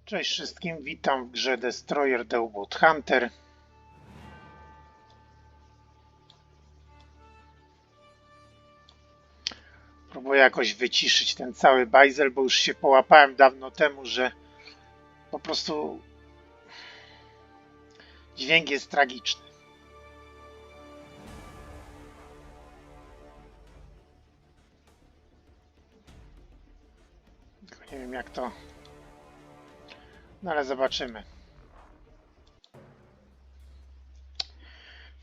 Cześć wszystkim, witam w grze Destroyer the U-Boat Hunter. Próbuję jakoś wyciszyć ten cały bajzel, bo już się połapałem dawno temu, że po prostu dźwięk jest tragiczny. Tylko nie wiem jak to... No ale zobaczymy.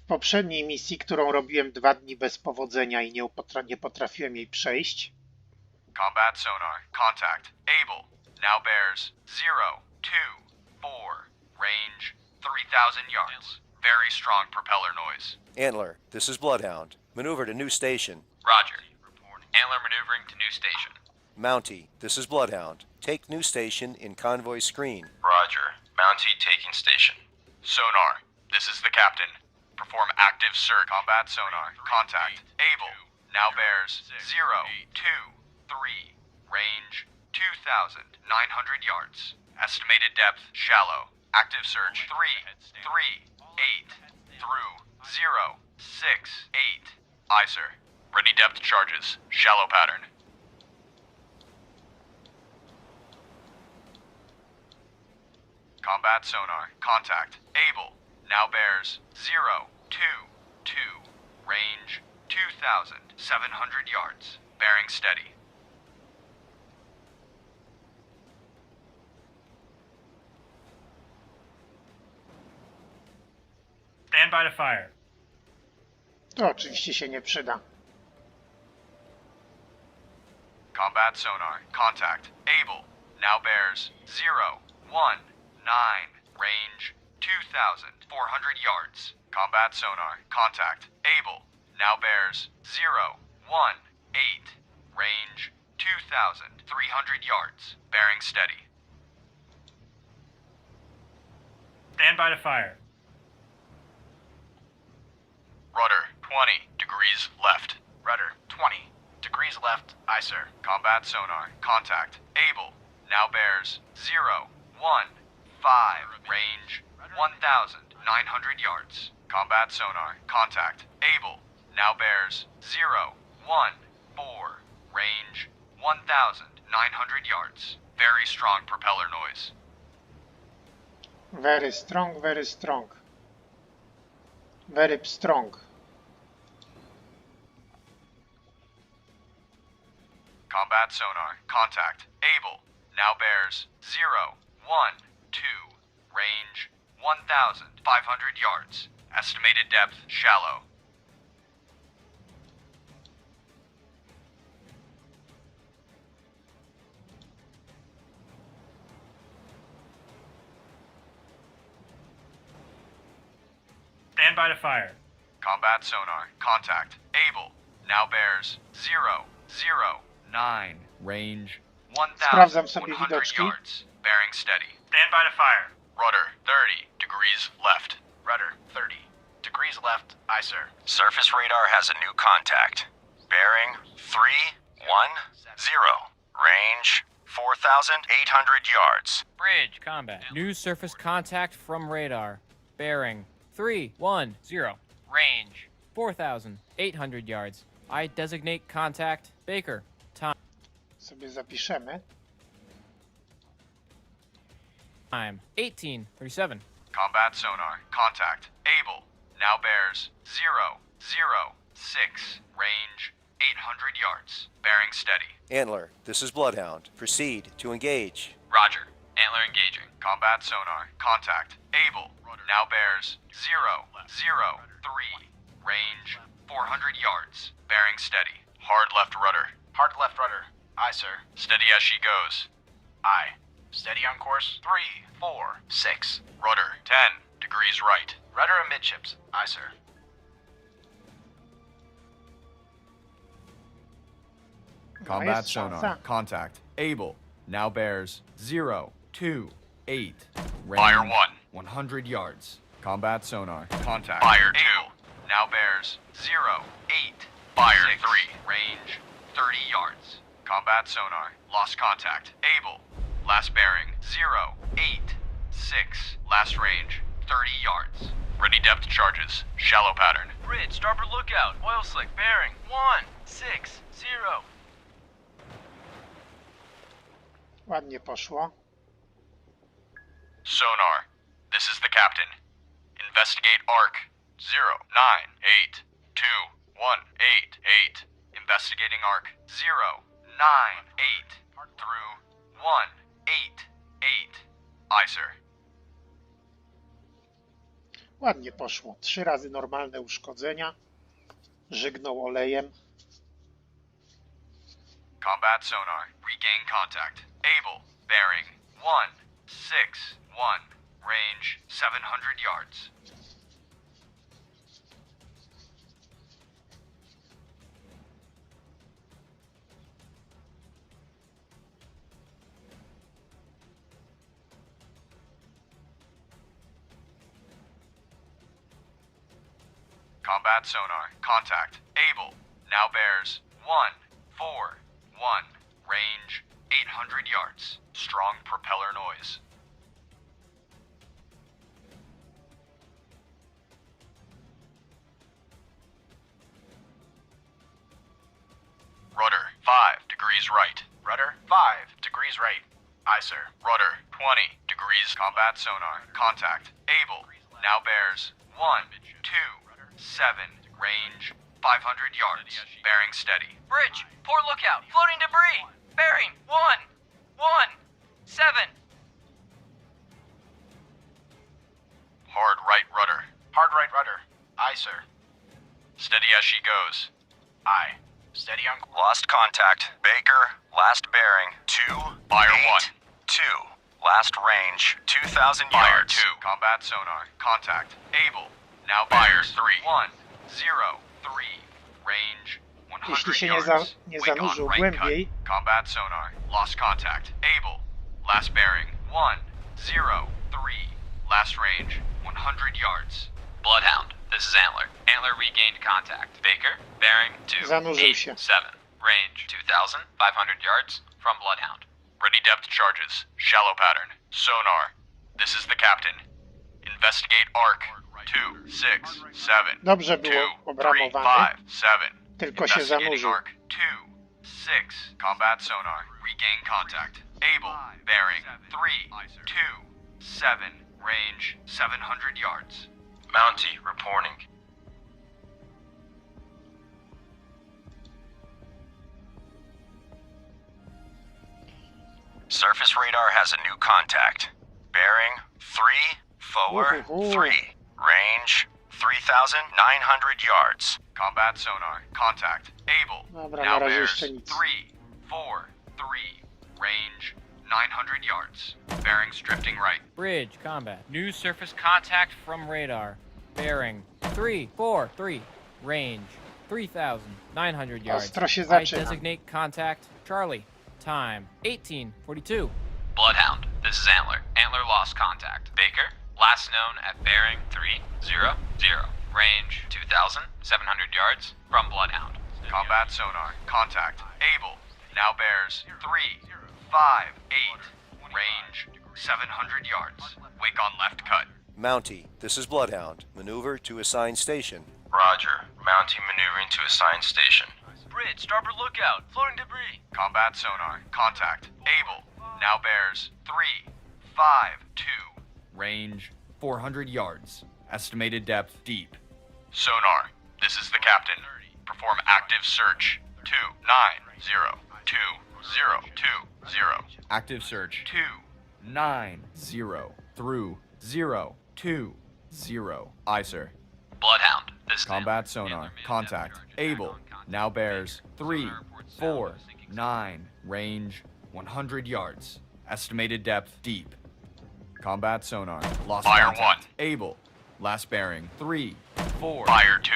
W poprzedniej misji, którą robiłem 2 dni bez powodzenia i nie potrafiłem jej przejść. Combat sonar. Contact. Able. Now bears 0, 2, 4. Range 3,000 yards. Very strong propeller noise. Antler, this is Bloodhound. Maneuver to new station. Roger. Antler maneuvering to new station. Mountie, this is Bloodhound. Take new station in convoy screen. Roger. Mountie taking station. Sonar. This is the captain. Perform active search. Combat sonar. Contact. Able. Now bears 0, 2, 3. Range 2,900 yards. Estimated depth shallow. Active search 3, 8 through 0, 6, 8. Aye, sir. Ready depth charges. Shallow pattern. Combat sonar. Contact. Able. Now bears 0, 2, 2. Range 2,700 yards. Bearing steady. Stand by to fire. To oczywiście się nie przyda. Combat sonar. Contact. Able. Now bears 0, 1, 9. Range 2,400 yards. Combat sonar. Contact. Able. Now bears 0, 1, 8. Range 2,300 yards. Bearing steady. Stand by to fire. Rudder 20 degrees left. Rudder 20 degrees left. Aye, sir. Combat sonar. Contact. Able. Now bears 0, 1, 5. Range 1,900 yards. Combat sonar. Contact. Able. Now bears 0, 1, 4. Range 1,900 yards. Very strong propeller noise. Very strong, very strong. Very strong. Combat sonar. Contact. Able. Now bears 0, 1, 2. Range 1,500 yards. Estimated depth shallow. Stand by to fire. Combat sonar. Contact. Able. Now bears 0, 0, 9. Range Sprawdzam sobie 1,100 widoczki. yards. Bearing steady. Stand by to fire. Rudder 30 degrees left. Rudder 30 degrees left. Aye, sir. Surface radar has a new contact. Bearing 310. Range 4,800 yards. Bridge combat. New surface contact from radar. Bearing 310. Range 4,800 yards. I designate contact Baker. Sobie zapiszemy. Time 18:37. Combat sonar. Contact. Able. Now bears 0, 0, 6. Range 800 yards. Bearing steady. Antler, this is Bloodhound. Proceed to engage. Roger. Antler engaging. Combat sonar. Contact. Able. Now bears 0, 0, 3. Range 400 yards. Bearing steady. Hard left rudder. Hard left rudder. Aye, sir. Steady as she goes. Aye. Steady on course 3, 4, 6. Rudder 10 degrees right. Rudder amidships. Aye, sir. No, Combat jest sonar. szansa. Contact. Able. Now bears 0, 2, 8. Fire Range 1. 100 yards. Combat sonar. Contact. Fire 2. Now bears 0, 8. Fire 3. Range 30 yards. Combat sonar. Lost contact. Able. Last bearing, 086. Last range, 30 yards. Ready depth charges. Shallow pattern. Bridge, starboard lookout. Oil slick, bearing 160. Ładnie poszło. Sonar, this is the captain. Investigate arc, 0982188. Investigating arc, 098 through 188. Aye, sir. Ładnie poszło. 3 razy normalne uszkodzenia. Żygnął olejem. Combat sonar, regain contact. Able, bearing 161. Range 700 yards. Combat sonar, contact. Able, now bears 141. Range 800 yards. Strong propeller noise. Rudder, 5 degrees right. Rudder, 5 degrees right. Aye, sir. Rudder, 20 degrees. Combat sonar, contact. Able, now bears 127. Range 500 yards. Bearing steady. Bridge, port lookout. Floating debris. Bearing 117. Hard right rudder. Hard right rudder. Aye, sir. Steady as she goes. Aye. Steady on course. Lost contact. Baker, last bearing, 282. Last range, 2,000 Fire yards. 2. Combat sonar. Contact. Able. Now fire 3. 103. Range 100 Jeśli się yards. nie Wake on zanurzył right głębiej, cut. Combat sonar. Lost contact. Able. Last bearing 103. Last range 100 yards. Bloodhound, this is Antler. Antler regained contact. Baker, bearing zanurzył się. 287. Range 2,500 yards from Bloodhound. Ready depth charges. Shallow pattern. Sonar. This is the captain. Investigate arc. 267. Dobrze było 2, 3, obramowane. 5, 7. Tylko się Investigating zanurzył. arc. 2, 6. Combat sonar. Regain contact. Able. Bearing. 3, 2, 7. Range 700 yards. Mountie reporting. Surface radar has a new contact. Bearing 343. Range 3,900 yards. Combat sonar. Contact. Able. Dobra, Now na razie bears jeszcze nic. 343. Range 900 yards. Bearings drifting right. Bridge, combat. New surface contact from radar. Bearing 343. Range 3,900 yards. Ostro się I zaczyna. designate contact Charlie. Time 18:42. Bloodhound, this is Antler. Antler lost contact. Baker, last known at bearing 300. Range 2,700 yards from Bloodhound. Combat sonar. Contact. Able. Now bears 358. Range 700 yards. Wake on left cut. Mountie, this is Bloodhound. Maneuver to assigned station. Roger. Mountie maneuvering to assigned station. Bridge, starboard lookout. Floating debris. Combat sonar. Contact. Able. Now bears 352. Range 400 yards. Estimated depth deep. Sonar. This is the captain. Perform active search. 2902020. Active search 290 through 020. Aye, sir. Bloodhound, this is Combat Antler. sonar. Antler Contact. made a depth Able. charge on Now contact. bears Baker. 349. Range 100 yards. Estimated depth deep. Combat sonar. Lost Fire contact. 1. Able. Last bearing 349. Fire 2.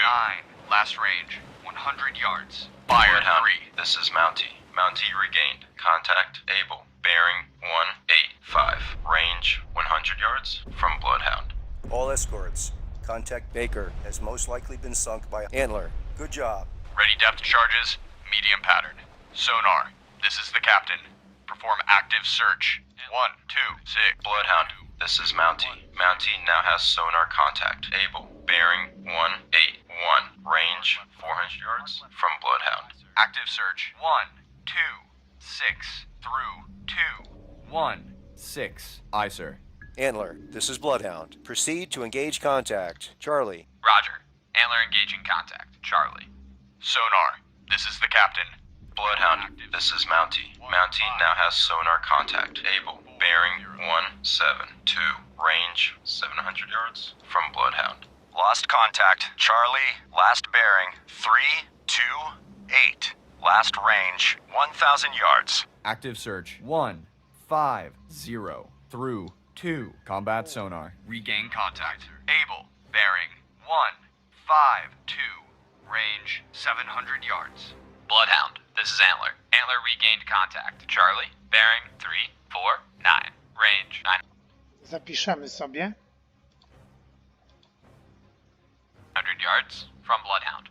Last range 100 yards. Fire Bloodhound, 3. this is Mountie. Mountie regained. Contact Able. Bearing 185. Range 100 yards from Bloodhound. All escorts. Contact Baker has most likely been sunk by Antler. Good job. Ready depth charges. Medium pattern. Sonar. This is the captain. Perform active search. 1, 2, 6. Bloodhound, this is Mountie. Mountie now has sonar contact. Able. Bearing 181. Range 400 yards from Bloodhound. Active search. 1, 2, 6 through 2. 1, 6. Aye, sir. Antler, this is Bloodhound. Proceed to engage contact. Charlie. Roger. Antler engaging contact. Charlie. Sonar, this is the captain. Bloodhound, this is Mountie. Mountie now has sonar contact. Able. Bearing 172. Range 700 yards from Bloodhound. Lost contact. Charlie, last bearing 328. Last range 1,000 yards. Active search. 150 through 2. Combat sonar. Regain contact. Able. Bearing 152. Range 700 yards. Bloodhound, this is Antler. Antler regained contact. Charlie, bearing 349. Range 900 Zapiszemy sobie. yards from Bloodhound.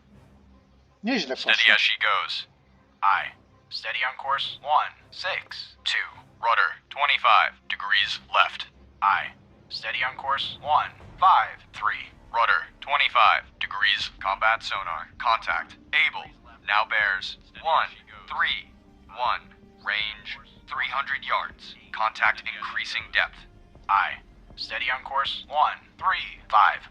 Nieźle Steady poszło. as she goes. Aye. Steady on course 162. Rudder 25 degrees left. Aye. Steady on course 153. Rudder 25 degrees. Combat sonar. Contact. Able. Now bears 131. Range 300 yards. Contact increasing depth. Aye. Steady on course 135.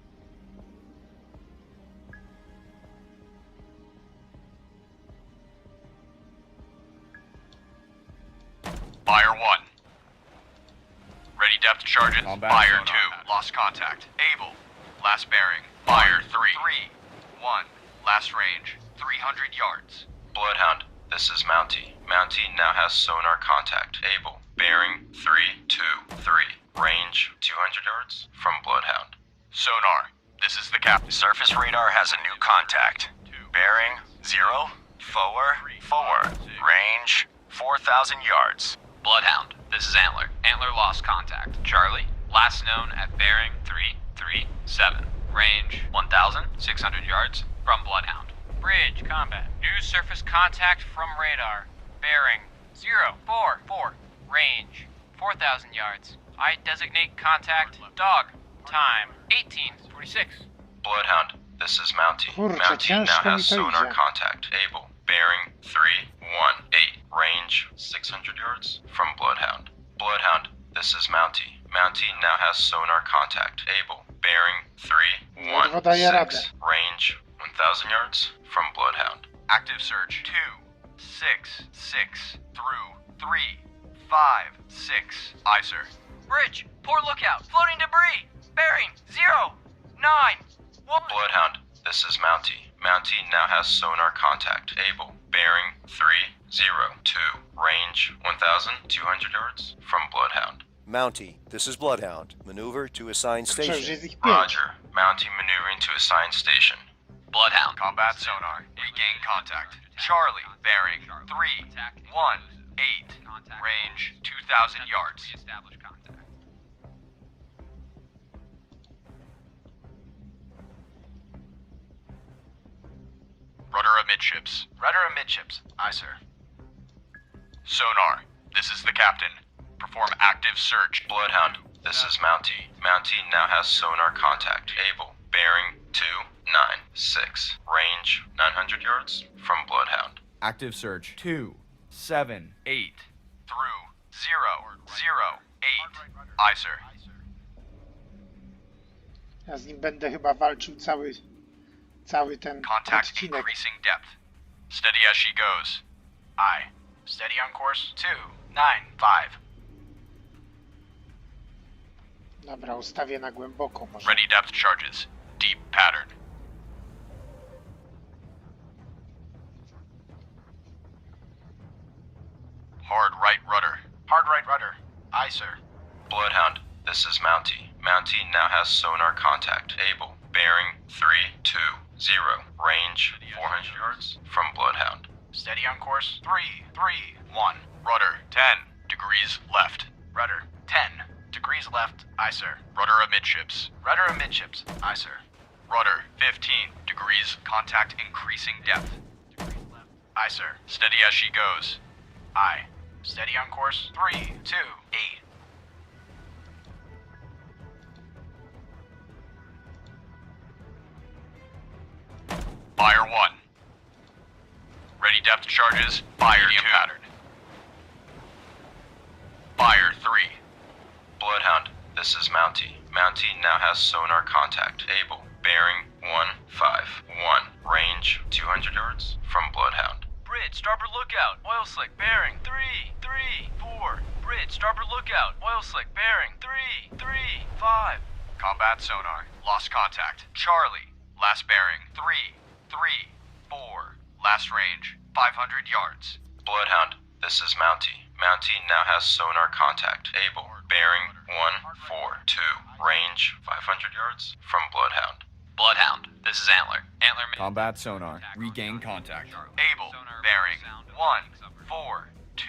Fire 1. Ready depth charges. Combat Fire sonar. 2. Lost contact. Able. Last bearing. Fire 3. 1. Last range. 300 yards. Bloodhound, this is Mountie. Mountie now has sonar contact. Able. Bearing 323. Range 200 yards from Bloodhound. Sonar. This is the captain. Surface radar has a new contact. Bearing 044. Range 4,000 yards. Bloodhound, this is Antler. Antler lost contact. Charlie, last known at bearing 337. Range 1,600 yards from Bloodhound. Bridge combat. New surface contact from radar. Bearing 044. Range 4,000 yards. I designate contact dog. Time 18:46. Bloodhound, this is Mountie. Kurczę, Mountie now ciężko mi has to sonar idzie. contact. Able. Bearing 318. Range 600 yards from Bloodhound. Bloodhound, this is Mountie. Mountie now has sonar contact. Able. Bearing Ledwo daje radę. 316. Range 1,000 yards from Bloodhound. Active search 266 through 356. Aye, sir. Bridge, poor lookout, floating debris. Bearing 091. Bloodhound, this is Mountie. Mountie now has sonar contact. Able. Bearing 302. Range 1,200 yards from Bloodhound. Mountie, this is Bloodhound. Maneuver to assigned Kurczę, już station. jest ich 5. Roger. Mountie maneuvering to assigned station. Bloodhound, Combat sonar. Regain contact. Charlie, bearing 318. Range 2,000 yards. establish contact. Rudder amidships. Rudder amidships. Aye, sir. Sonar. This is the captain. Perform active search. Bloodhound, this is Mountie. Mountie now has sonar contact. Able. Bearing 296. Range 900 yards from Bloodhound. Active search. 278. Through 008. Aye, sir. Ja z nim będę chyba walczył cały ten Contact odcinek. increasing depth. Steady as she goes. Aye. Steady on course 295. Dobra, ustawię na głęboko może. Ready depth charges. Deep pattern. Hard right rudder. Hard right rudder. Aye, sir. Bloodhound, this is Mountie. Mountie now has sonar contact. Able. Bearing 320. Range 400 yards from Bloodhound. Steady on course 331. Rudder 10 degrees left. Rudder 10 degrees left. Aye, sir. Rudder amidships. Rudder amidships. Aye, sir. Rudder 15 degrees. Contact increasing depth. Aye, sir. Steady as she goes. Aye. Steady on course. 3, 2, 8. Fire 1. Ready depth charges. Fire 2. Pattern. Fire 3. Bloodhound, this is Mountie. Mountie now has sonar contact. Able. Bearing 151. Range 200 yards from Bloodhound. Bridge, starboard lookout. Oil slick bearing 3, 3, 4. Bridge, starboard lookout. Oil slick bearing 3, 3, 5. Combat sonar. Lost contact. Charlie. Last bearing. 3, 3, 4. Last range. 500 yards. Bloodhound, this is Mountie. Mountie now has sonar contact. Able. Bearing 142. Range 500 yards from Bloodhound. Bloodhound, this is Antler. Antler. Combat sonar. Regain contact. Able. Bearing 1, 4, 2.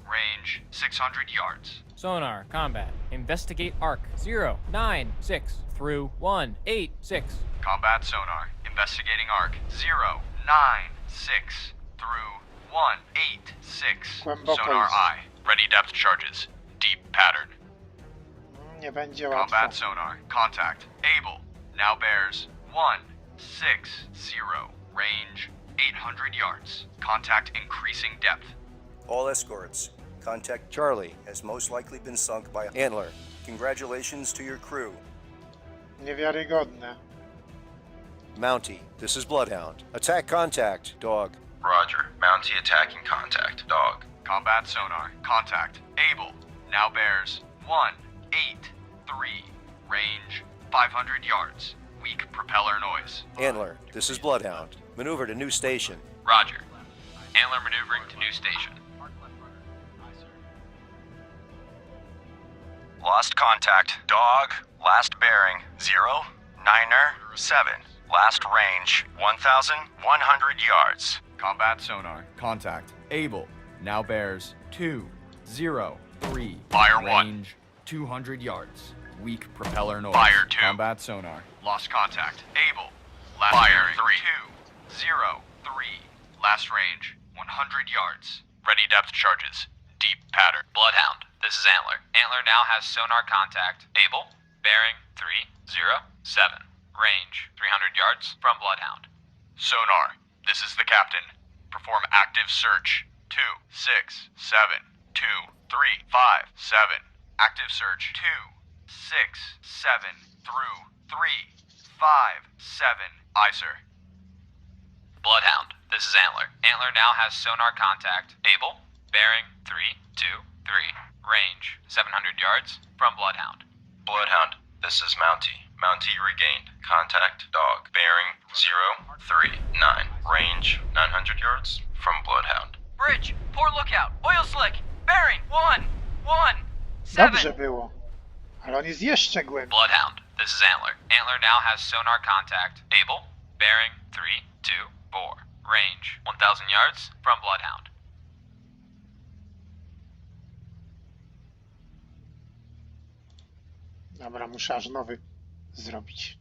Range 600 yards. Sonar, combat. Investigate arc 096 through 186. Combat sonar. Investigating arc 096 through 186. Głęboko Sonar jest. eye. Ready depth charges. Deep pattern. Nie będzie łatwo. Combat sonar. Contact. Able. Now bears 160. Range 800 yards. Contact increasing depth. All escorts. Contact Charlie has most likely been sunk by Antler. Congratulations to your crew. Niewiarygodne. Mountie, this is Bloodhound. Attack contact, dog. Roger. Mountie attacking contact. Dog. Combat sonar. Contact. Able. Now bears 183. Range 500 yards. Weak propeller noise. Antler, this is Bloodhound. Maneuver to new station. Roger. Antler maneuvering to new station. Lost contact. Dog. Last bearing 097. Last range 1,100 yards. Combat sonar. Contact. Able. Now bears 203. Fire 1. Range 200 yards. Weak propeller noise. Fire 2. Combat sonar. Lost contact. Able. Last Fire bearing 3. 203. Last range 100 yards. Ready depth charges. Deep pattern. Bloodhound, this is Antler. Antler now has sonar contact. Able. Bearing 307. Range 300 yards from Bloodhound. Sonar. This is the captain. Perform active search. 2, 6, 7, 2, 3, 5, 7. Active search. 2, 6, 7 through 3, 5, 7. Aye, sir. Bloodhound, this is Antler. Antler now has sonar contact. Able. Bearing 323. Range 700 yards from Bloodhound. Bloodhound, this is Mountie. Mountie regained. Contact dog. Bearing 039. Range 900 yards from Bloodhound. Bridge, port lookout, oil slick, bearing 117. Dobrze było. Ale on jest jeszcze głębiej. Bloodhound, this is Antler. Antler now has sonar contact. Able. Bearing 324. Range 1,000 yards from Bloodhound. Dobra, muszę aż nowy zrobić.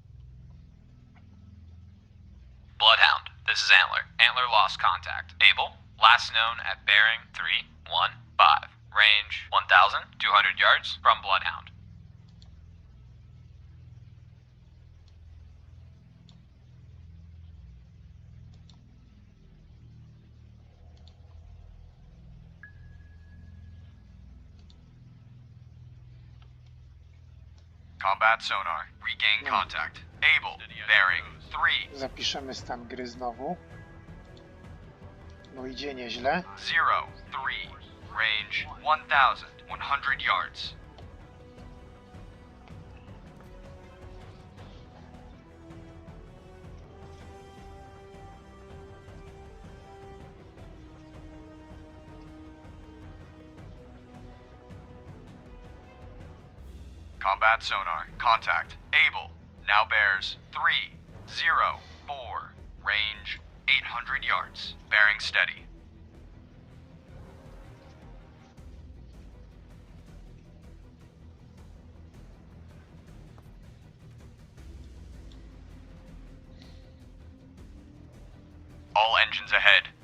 Bloodhound, this is Antler. Antler lost contact. Able. Last known at bearing 315. Range 1,200 yards from Bloodhound. Combat sonar. Regain contact. Able. Bearing 3, Zapiszemy stan gry znowu. No idzie nieźle. 0, 3. Range 1,100 yards. Combat sonar. Contact. Able. Now bears 304. Range 800 yards. Bearing steady. All engines ahead.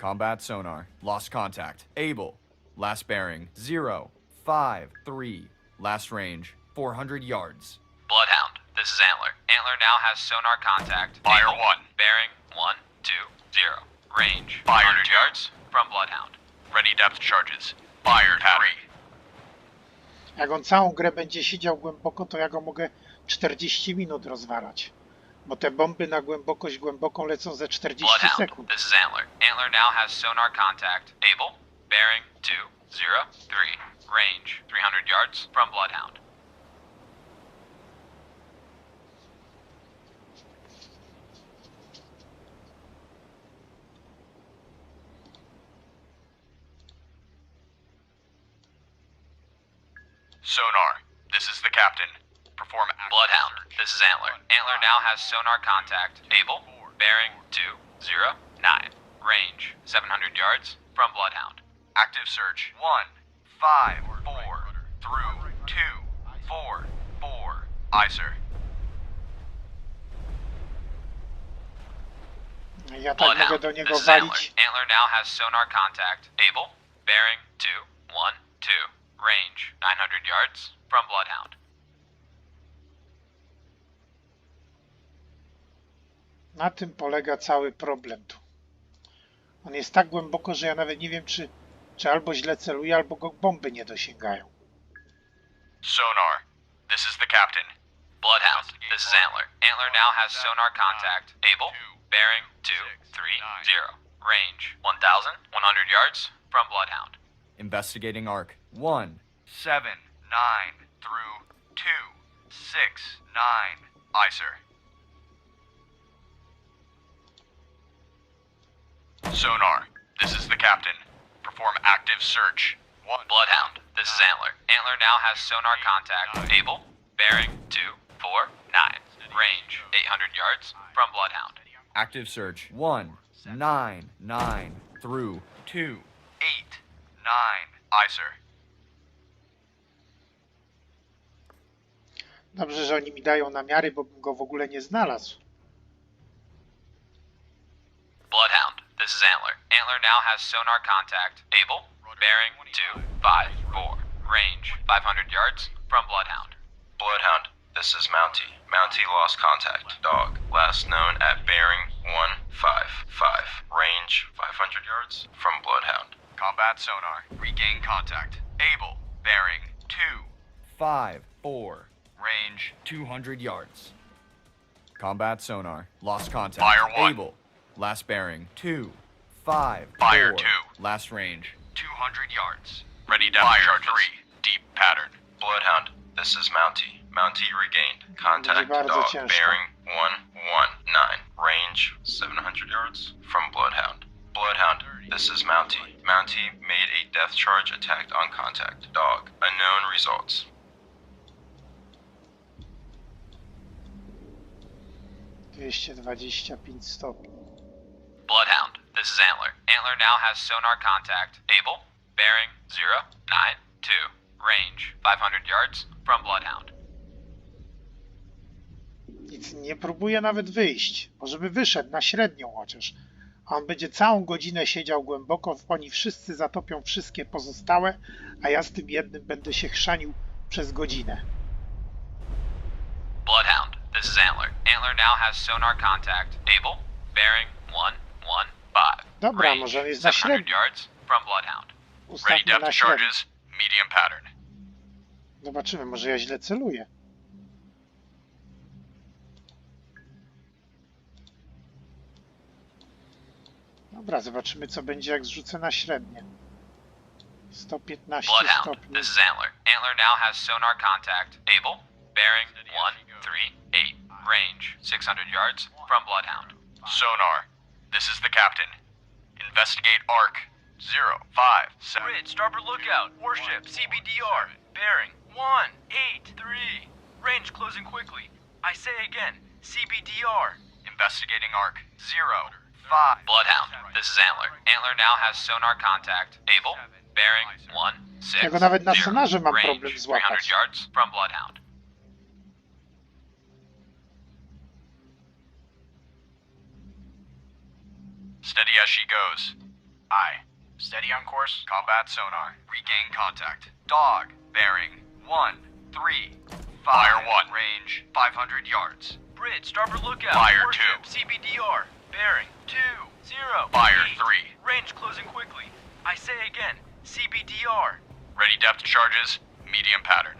Combat sonar. Lost contact. Able. Last bearing 053. Last range 400 yards. Bloodhound, this is Antler. Antler now has sonar contact. Fire Able, 1. Bearing 120. Range Fire 100 2. yards from Bloodhound. Ready depth charges. Fire 3. Jak on całą grę będzie siedział głęboko, to ja go mogę 40 minut rozwalać. Bo te bomby na głębokość głęboką lecą ze 40 Bloodhound, sekund. this is Antler. Antler now has sonar contact. Able, bearing 203. Range 300 yards from Bloodhound. Sonar, this is the captain. Perform Bloodhound, this is Antler. Antler now has sonar contact. Able, bearing 209. Range 700 yards from Bloodhound. active search. 154 through 244. Aye, sir. Ja tak mogę Bloodhound, do this niego is Antler. walić. Antler now has sonar contact. Able, bearing 212. Range 900 yards from Bloodhound. Na tym polega cały problem tu. On jest tak głęboko, że ja nawet nie wiem, czy albo źle celuje, albo go bomby nie dosięgają. Sonar, this is the captain. Bloodhound, this is Antler. Antler now has sonar contact. Able, bearing 230. Range 1,100 yards from Bloodhound. Investigating arc 1. 7-9 through 2-6-9. Aye, sir. Sonar, this is the captain. Perform active search. 1. Bloodhound, this is Antler. Antler now has sonar contact. Able, bearing 249. Range 800 yards from Bloodhound. Active search 199 through 2. 8-9. Aye, sir. Dobrze, że oni mi dają namiary, bo bym go w ogóle nie znalazł. Bloodhound, this is Antler. Antler now has sonar contact. Able, bearing 254. Range 500 yards from Bloodhound. Bloodhound, this is Mountie. Mountie lost contact. Dog, last known at bearing 155. Range 500 yards from Bloodhound. Combat sonar. Regain contact. Able. Bearing 5-4. Range 200 yards. Combat sonar. Lost contact. Fire 1. Able. Last bearing 254. Fire 2. Last range 200 yards. Ready depth charge 3. Deep pattern. Bloodhound, this is Mountie. Mountie regained. Contact Będzie bardzo dog ciężko. bearing 119. Range 700 yards from Bloodhound. Bloodhound, this is Mountie. Mountie made a death charge attack on contact. Dog, unknown results. $225 stopni. Bloodhound, this is Antler. Antler now has sonar contact. Able, bearing 092. Range 500 yards from Bloodhound. Nic nie próbuje nawet wyjść. Może by wyszedł na średnią chociaż. A on będzie całą godzinę siedział głęboko, oni wszyscy zatopią wszystkie pozostałe, a ja z tym jednym będę się chrzanił przez godzinę. Bloodhound, this is Antler. Antler now has sonar contact. Able, bearing 115. Dobra, Range może on jest na 700 średnim. yards from Bloodhound. Ready Ustawmy na depth średnią. charges. Medium pattern. Zobaczymy, może ja źle celuję. Dobra, zobaczymy co będzie jak zrzucę na średnie. 115 Bloodhound, stopni. this is Antler. Antler now has sonar contact. Able, bearing 138. Range 600 yards from Bloodhound. Sonar, this is the captain. Investigate arc. 057. Grid, starboard lookout. Warship, CBDR. Bearing 183. Range closing quickly. I say again, CBDR. Investigating arc. 05. Bloodhound, this is Antler. Antler now has sonar contact. Able, bearing 160. Ja go nawet na sonarze mam Range problem 300 złapać. yards from Bloodhound. Steady as she goes. Aye. Steady on course. Combat sonar. Regain contact. Dog. Bearing 1, 3, 5. Fire 1. Range 500 yards. Bridge, starboard lookout. Fire Warship, 2. CBDR. Bearing 2, 0. Fire 8. 3. Range closing quickly. I say again, CBDR. Ready depth charges. Medium pattern.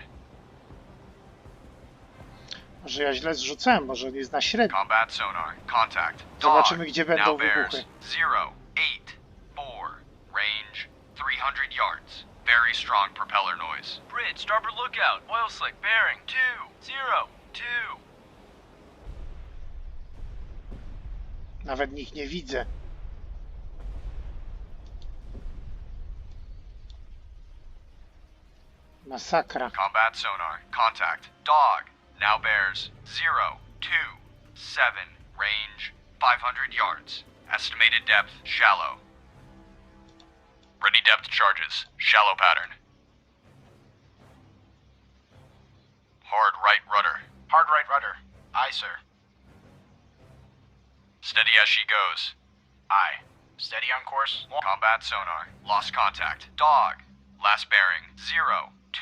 Może ja źle zrzucałem, może on jest na średnim. Combat sonar. Contact. Dog. Zobaczymy, gdzie będą Now bears wybuchy. 0, 8, 4. Range 300 yards. Very strong propeller noise. Bridge, starboard lookout. Oil slick, bearing 2, 0, 2. Nawet nich nie widzę. Masakra. Combat sonar. Contact. Dog. Now bears 0, 2, 7. Range 500 yards. Estimated depth shallow. Ready depth charges. Shallow pattern. Hard right rudder. Hard right rudder. Aye, sir. Steady as she goes. Aye. Steady on course. Combat sonar. Lost contact. Dog. Last bearing 0, 2,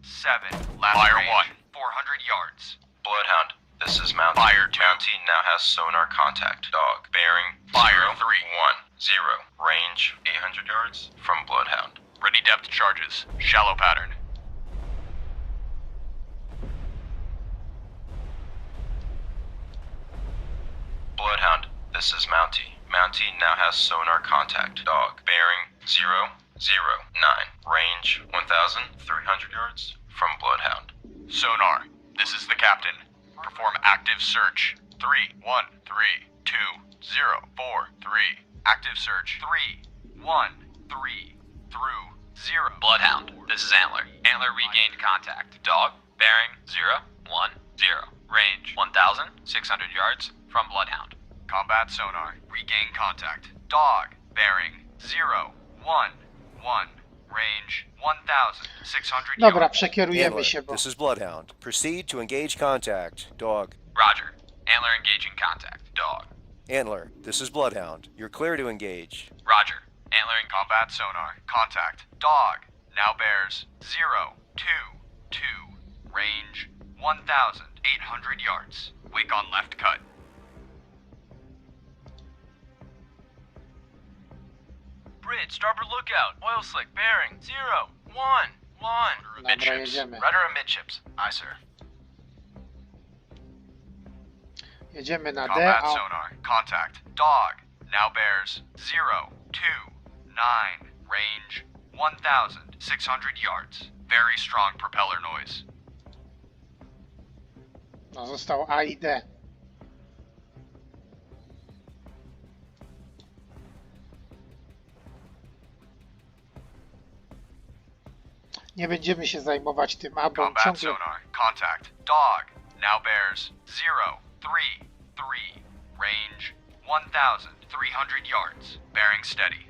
7. Last Fire range 400 yards. Bloodhound, this is Mountie. Fire 2. Mountie now has sonar contact. Dog. Bearing Fire 0, 3. 1, 0. Range 800 yards from Bloodhound. Ready depth charges. Shallow pattern. Bloodhound, this is Mountie. Mountie now has sonar contact. Dog. Bearing 0, 0, 9. Range 1,300 yards from Bloodhound. Sonar. This is the captain. Perform active search. 3, 1, 3, 2, 0, 4, 3. Active search. 3, 1, 3, through 0. Bloodhound, this is Antler. Antler regained contact. Dog, bearing 0, 1, 0. Range 1,600 yards from Bloodhound. Combat sonar. Regain contact. Dog. Bearing 0, 1, 1. Range 1,600 Dobra, yards. przekierujemy Handler, się, bo this is Bloodhound. Proceed to engage contact. Dog. Roger. Antler engaging contact. Dog. Antler, this is Bloodhound. You're clear to engage. Roger. Antler in Combat sonar. Contact. Dog. Now bears 0, 2, 2. Range 1,800 yards. Wake on left cut. Bridge, starboard lookout. Oil slick, bearing 0, 1, 1. dobra, jedziemy. Rudder amidships. Aye, sir. Jedziemy na D, Combat a sonar. Contact. Dog. Now bears 0, 2, 9. Range 1,600 yards. Very strong propeller noise. no, został A i D. Nie będziemy się zajmować tym A, bo on Combat ciągle... sonar. Contact. Dog. Now bears 0, 3, 3. Range 1,300 yards. Bearing steady.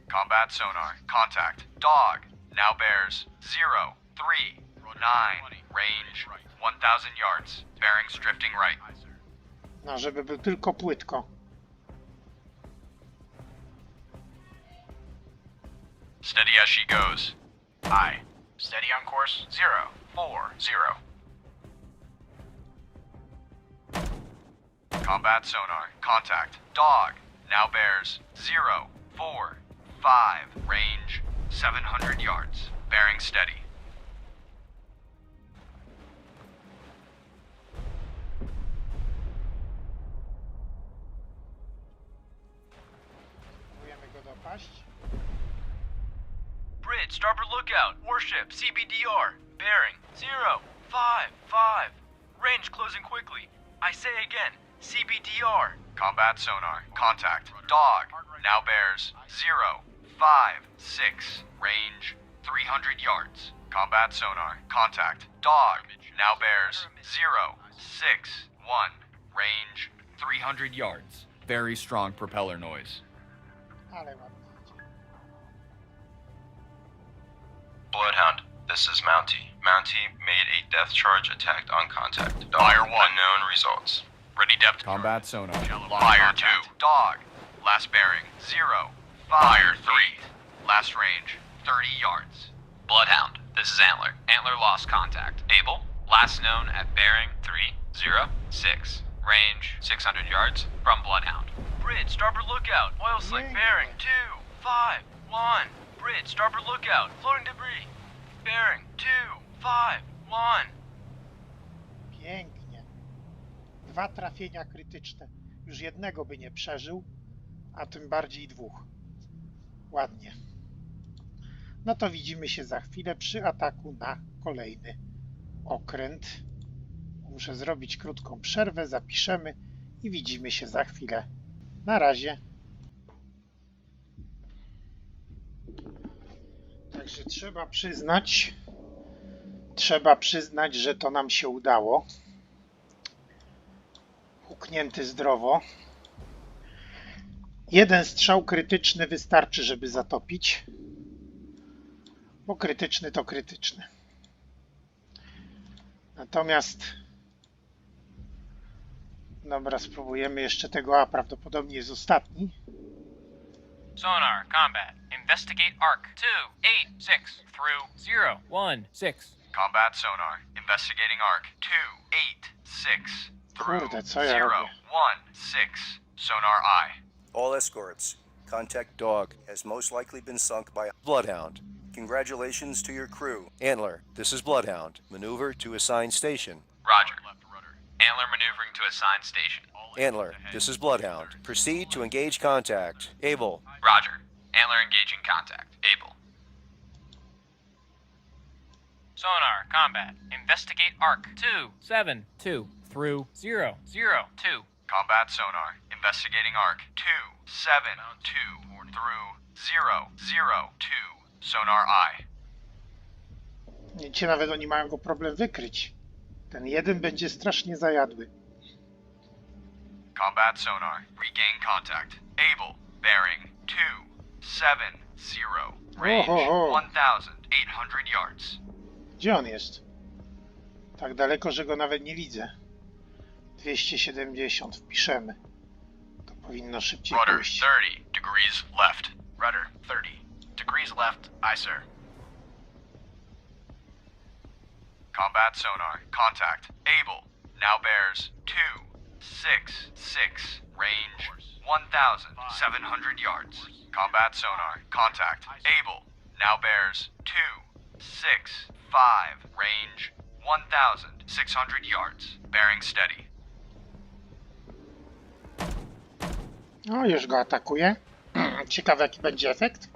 Combat sonar. Contact. Dog. Now bears 0, 3, 9. Range 1,000 yards. Bearings drifting right. No, żeby był tylko płytko. Steady as she goes. Aye. Steady on course. 0, 4, 0. Combat sonar. Contact. Dog. Now bears 0, 4, 5. Range 700 yards. Bearing steady. Próbujemy go dopaść. Bridge, starboard lookout. Warship, CBDR. Bearing 0, 5, 5. Range closing quickly. I say again, CBDR. Combat sonar. Contact. Dog. Now bears 0, 5, 6. Range 300 yards. Combat sonar. Contact. Dog. Now bears 0, 6, 1. Range 300 yards. Very strong propeller noise. Ale ładnie idzie. Bloodhound, this is Mountie. Mountie made a depth charge attack on contact. Dog, Fire 1. unknown results. Ready depth Combat charge. sonar. Fire 2. Dog. Last bearing. 0. Fire 3. Last range. 30 yards. Bloodhound, this is Antler. Antler lost contact. Able, last known at bearing 306. Range 600 yards from Bloodhound. Bridge, starboard lookout. Oil slick bearing 251. Bridge, starboard lookout. Floating debris. Bearing 251. Pięknie. 2 trafienia krytyczne. Już jednego by nie przeżył, a tym bardziej 2. Ładnie. No to widzimy się za chwilę przy ataku na kolejny okręt. Muszę zrobić krótką przerwę, zapiszemy i widzimy się za chwilę. Na razie. Także trzeba przyznać, że to nam się udało. Huknięty zdrowo. Jeden strzał krytyczny wystarczy, żeby zatopić. Bo krytyczny to krytyczny. Natomiast dobra, spróbujemy jeszcze tego, a prawdopodobnie jest ostatni. Sonar, combat. Investigate arc. 286 through 016. Combat sonar. Investigating arc. 286. Kurde, co ja robię? 016. Sonar eye. All escorts, contact dog has most likely been sunk by Bloodhound. Congratulations to your crew. Antler, this is Bloodhound. Maneuver to assigned station. Roger. Antler maneuvering to assigned station. Antler, this is Bloodhound. Proceed to engage contact. Able. Roger. Antler engaging contact. Able. Sonar, combat. Investigate arc. 272 through 002. Combat sonar. Investigating arc. 272 through 002. Sonar eye. Widzicie, nawet oni mają go problem wykryć. Ten jeden będzie strasznie zajadły. Combat sonar. Regain contact. Able. Bearing 270. Range Ohoho. 1,800 yards. Gdzie on jest? Tak daleko, że go nawet nie widzę. 270 wpiszemy. To powinno szybciej Rudder pójść. 30 degrees left. Rudder 30 degrees left. Aye, sir. Combat sonar. Contact. Able. Now bears 266. Range 1,700 yards. Combat sonar. Contact. Able. Now bears 265. Range 1,600 yards. Bearing steady. O, już go atakuje. Ciekawe, jaki będzie efekt.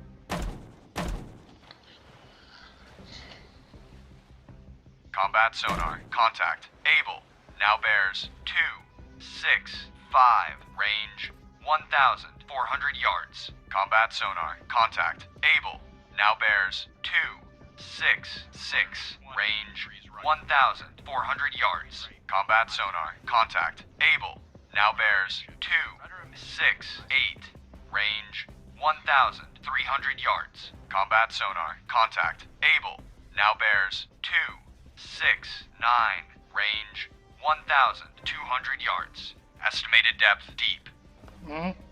Combat sonar. Contact. Able. Now bears 265. Range 1,400 yards. Combat sonar. Contact. Able. Now bears 266. Range 1,400 yards. Combat sonar. Contact. Able. Now bears 268. Range 1,300 yards. Combat sonar. Contact. Able. Now bears 269. Range 1,200 yards. Estimated depth deep.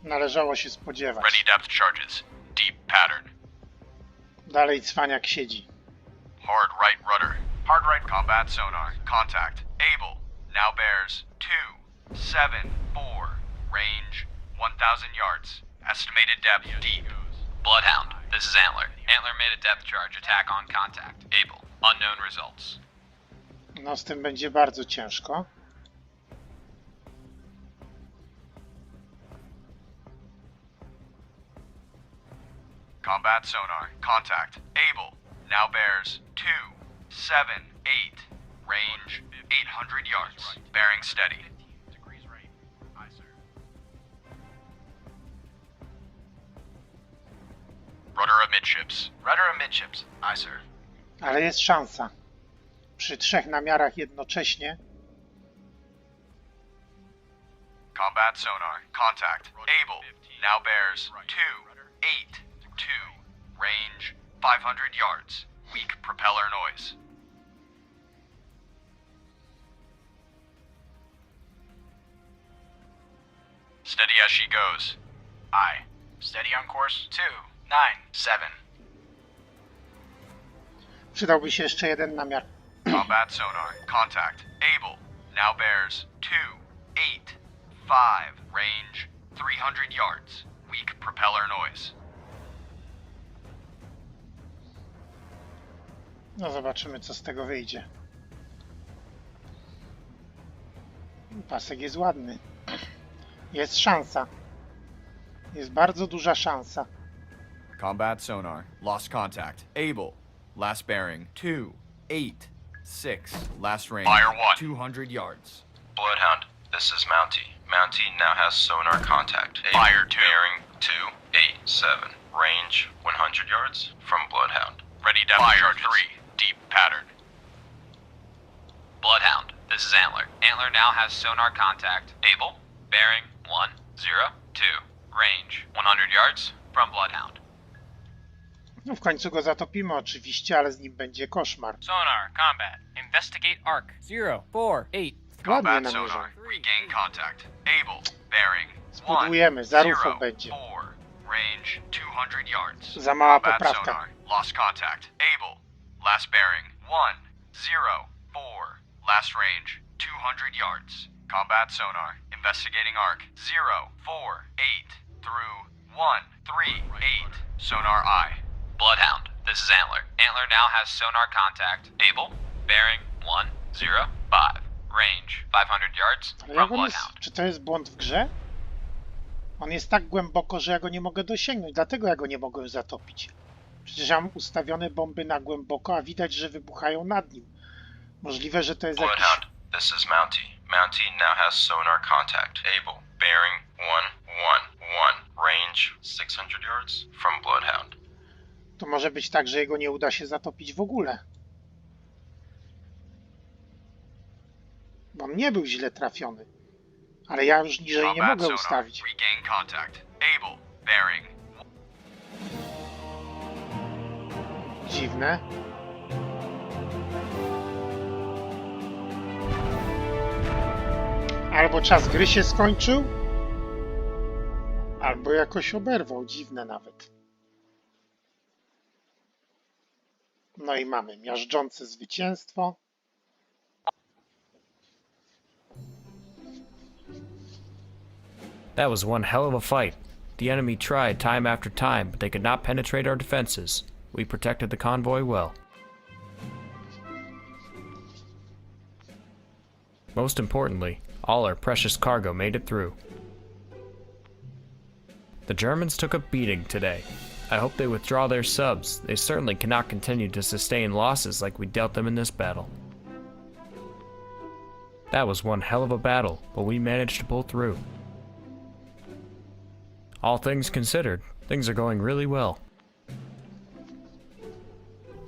Należało się spodziewać. Ready depth charges. Deep pattern. Dalej cwaniak siedzi. Hard right rudder. Hard right combat sonar. Contact. Able. Now bears 274. Range 1,000 yards. Estimated depth deep. Bloodhound, this is Antler. Antler made a depth charge attack on contact. Able. Unknown results. No z tym będzie bardzo ciężko. Combat sonar. Contact. Able. Now bears 278. Range 800 yards. Bearing steady. Rudder amidships. Rudder amidships. Aye, sir. Ale jest szansa. Przy 3 namiarach jednocześnie. Combat sonar. Contact. Able. Now bears 282. Range 500 yards. Weak propeller noise. Steady as she goes. Aye. Steady on course 2, 9, 7. Przydałby się jeszcze jeden namiar. Combat sonar. Contact. Able. Now bears 2, 8, 5. Range 300 yards. Weak propeller noise. No zobaczymy, co z tego wyjdzie. Pasek jest ładny. Jest szansa. Jest bardzo duża szansa. Combat sonar. Lost contact. Able. Last bearing 2, 8, 6. Last range Fire 1. 200 yards. Bloodhound, this is Mountie. Mountie now has sonar contact. Fire 2. Bearing 2, 8, 7. Range 100 yards from Bloodhound. Ready depth charges. 3. Deep pattern. Bloodhound, this is Antler. Antler now has sonar contact. Able. Bearing 1, 0, 2. Range 100 yards from Bloodhound. No w końcu go zatopimy oczywiście, ale z nim będzie koszmar. Sonar, combat. Investigate arc. 0, 4, 8. Ładnie Combat namierzał. sonar. Regain contact. Able. Bearing 1, Spróbujemy, za rufą 0, będzie. 4. Range 200 yards. Za mała Combat poprawka. sonar. Lost contact. Able. Last bearing 1, 0, 4. Last range 200 yards. Combat sonar. Investigating arc 0, 4, 8 through 1, 3, 8. Sonar eye. Bloodhound, this is Antler. Antler now has sonar contact. Able. Bearing 1, 0, 5. Range 500 yards Ale from jak on jest, Bloodhound. czy to jest błąd w grze? On jest tak głęboko, że ja go nie mogę dosięgnąć, dlatego ja go nie mogę zatopić. Przecież ja mam ustawione bomby na głęboko, a widać, że wybuchają nad nim. Możliwe, że to jest jakiś... Bloodhound, this is Mountie. Mountie now has sonar contact. Able. Bearing 1, 1, 1. Range 600 yards from Bloodhound. To może być tak, że jego nie uda się zatopić w ogóle. Bo on nie był źle trafiony. Ale ja już niżej nie Combat mogę sonar. ustawić. Regain contact. Able. Bearing. Dziwne. Albo czas gry się skończył, albo jakoś oberwał. Dziwne nawet. No i mamy miażdżące zwycięstwo. That was one hell of a fight. The enemy tried time after time, but they could not penetrate our defenses. We protected the convoy well. Most importantly, all our precious cargo made it through. The Germans took a beating today. I hope they withdraw their subs. They certainly cannot continue to sustain losses like we dealt them in this battle. That was one hell of a battle, but we managed to pull through. All things considered, things are going really well.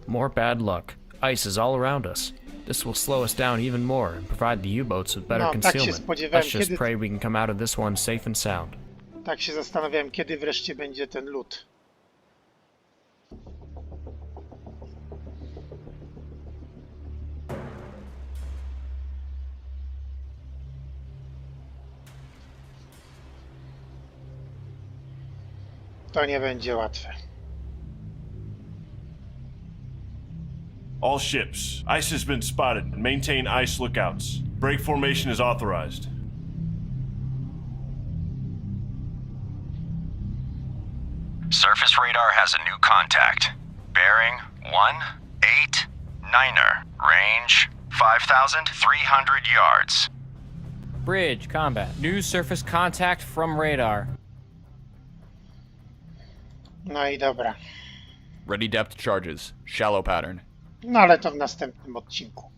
More bad luck. Ice is all around us. This will slow us down even more and provide the U-boats with better No, tak się concealment. spodziewałem, Let's just kiedy... pray we can come out of this one safe and sound. Tak się zastanawiałem, kiedy wreszcie będzie ten lód. To nie będzie łatwe. All ships, ice has been spotted. Maintain ice lookouts. Break formation is authorized. Surface radar has a new contact. Bearing 189er. Range 5,300 yards. Bridge, combat. New surface contact from radar. No i dobra. Ready depth charges. Shallow pattern. No ale to w następnym odcinku.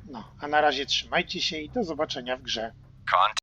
No, a na razie trzymajcie się i do zobaczenia w grze. Contact